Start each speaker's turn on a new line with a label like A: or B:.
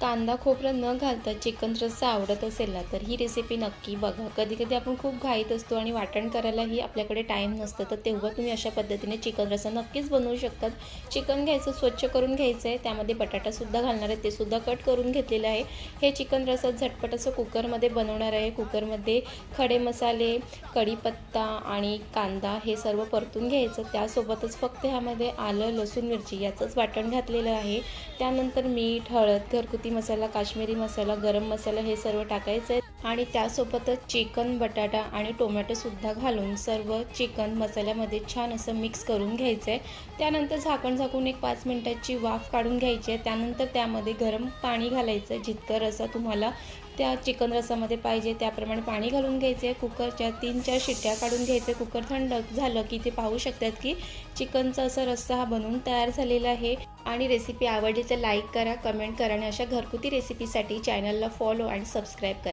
A: कांदा खोबरं न घालता चिकन रस्सा आवडत असेल ना, तर ही रेसिपी नक्की बघा. कधी-कधी आपण खूप घाईत असतो आणि वाटण करायलाही आपल्याकडे टाईम नसतं, तर तेव्हा तुम्ही अशा पद्धतीने चिकन रस्सा नक्कीच बनवू शकतात. चिकन घ्यायचं, स्वच्छ करून घ्यायचं आहे. त्यामध्ये बटाटासुद्धा घालणार आहे, ते सुद्धा कट करून घेतलेलं आहे. हे चिकन रस्सा झटपट असं कुकरमध्ये बनवणार आहे. कुकरमध्ये खडे मसाले, कढीपत्ता आणि कांदा हे सर्व परतून घ्यायचं. त्यासोबतच फक्त ह्यामध्ये आलं, लसूण, मिरची याचंच वाटण घातलेलं आहे. त्यानंतर मीठ, हळद, घरगुती मसाला, काश्मीरी मसाला, गरम मसाला हे सर्व टाकायचं आहे आणि त्यासोबतच चिकन, बटाटा आणि टोमॅटोसुद्धा घालून सर्व चिकन मसाल्यामध्ये छान असं मिक्स करून घ्यायचं आहे. त्यानंतर झाकून एक 5 मिनिटाची वाफ काढून घ्यायची आहे. त्यानंतर त्यामध्ये गरम पाणी घालायचं आहे. जितकं रस्सा तुम्हाला त्या चिकन रस्सामध्ये पाहिजे त्याप्रमाणे पाणी घालून घ्यायचं आहे. कुकरच्या 3-4 शिट्ट्या काढून घ्यायचे. कुकर थंड झालं की ते पाहू शकतात की चिकनचा असा रस्सा हा बनवून तयार झालेला आहे. आणि रेसिपी आवडली तर लाईक करा, कमेंट करा आणि अशा घरगुती रेसिपीसाठी चॅनलला फॉलो आणि सबस्क्राईब करा.